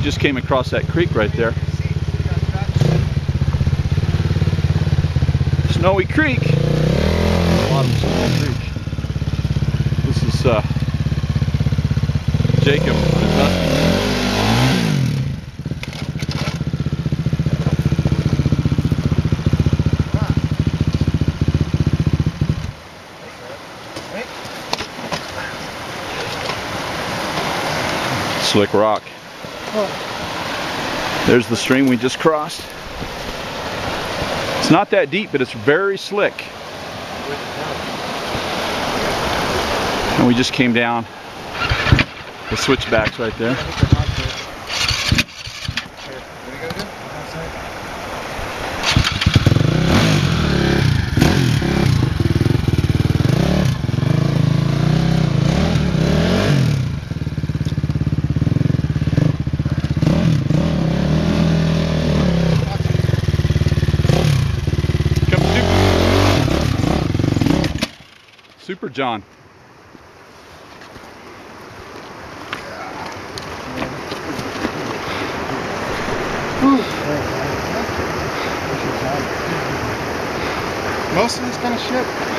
just came across that creek right there. Snowy Creek. Bottom of Snowy Creek. This is Jacob and his husky. Slick rock. There's the stream we just crossed. It's not that deep, but it's very slick. And we just came down the switchbacks right there. Super John. Most of this kind of shit